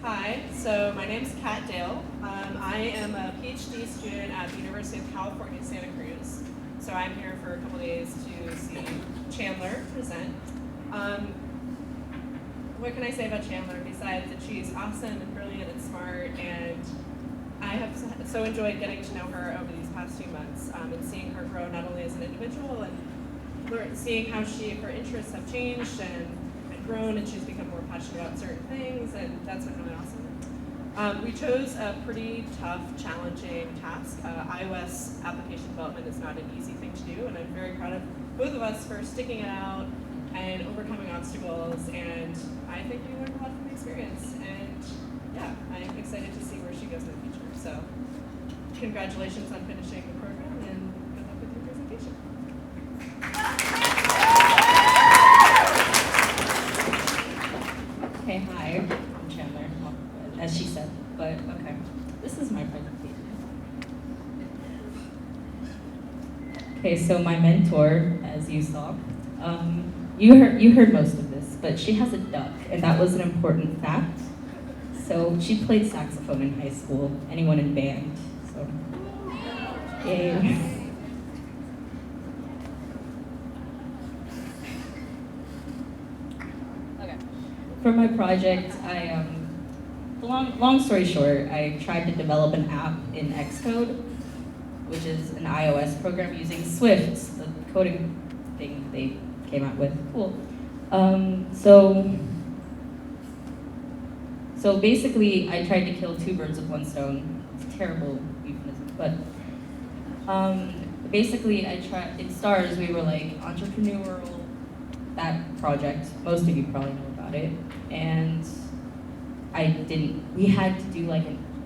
Hi, so my name's Kat Dale. I am a PhD student at the University of California, Santa Cruz. So I'm here for a couple days to see Chandler present. What can I say about Chandler besides that she's awesome and brilliant and smart, and I have so enjoyed getting to know her over these past few months and seeing her grow not only as an individual and seeing how her interests have changed and grown, and she's become more passionate about certain things, and that's been really awesome. We chose a pretty tough, challenging task. iOS application development is not an easy thing to do, and I'm very proud of both of us for sticking it out and overcoming obstacles, and I think we learned a lot from the experience, and yeah, I'm excited to see where she goes in the future. So congratulations on finishing the program, and good luck with your presentation. Okay, hi, I'm Chandler, as she said, but okay, this is my presentation. Okay, so my mentor, as you saw, you heard most of this, but she has a duck, and that was an important fact. So she played saxophone in high school, anyone in band, so yay. For my project, long story short, I tried to develop an app in Xcode, which is an iOS program using Swift, the coding thing they came out with. Cool. So basically, I tried to kill two birds with one stone. It's a terrible euphemism, but basically, in STARS, we were like entrepreneurial, that project. Most of you probably know about it. And we had to do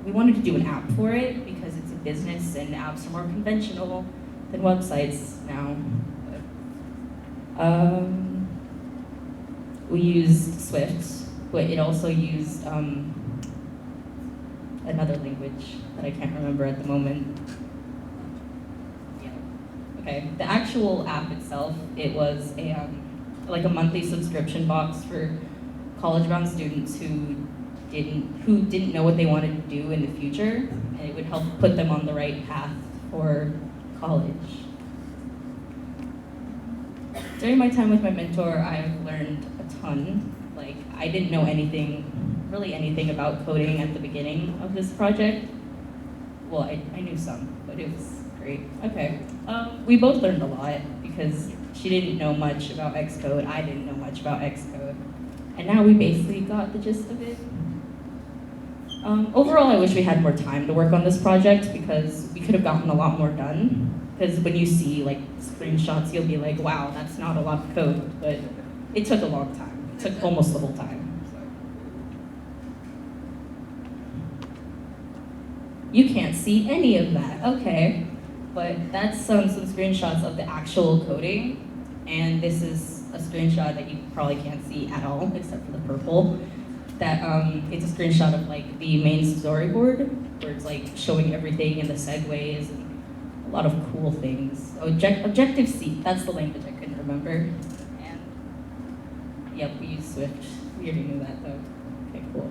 we wanted to do an app for it because it's a business and apps are more conventional than websites now. We used Swift, but it also used another language that I can't remember at the moment. Yeah. Okay, the actual app itself, it was like a monthly subscription box for college-bound students who didn't know what they wanted to do in the future, and it would help put them on the right path for college. During my time with my mentor, I've learned a ton. I didn't know really anything about coding at the beginning of this project. Well, I knew some, but it was great. Okay, we both learned a lot because she didn't know much about Xcode, I didn't know much about Xcode. And now we basically got the gist of it. Overall, I wish we had more time to work on this project because we could have gotten a lot more done. Because when you see screenshots, you'll be like, wow, that's not a lot of code, but it took a long time. It took almost the whole time. You can't see any of that, okay. But that's some screenshots of the actual coding. And this is a screenshot that you probably can't see at all, except for the purple. That it's a screenshot of the main storyboard, where it's showing everything and the segues and a lot of cool things. Objective-C, that's the language I couldn't remember. And yep, we use Swift. We already knew that though. Okay, cool.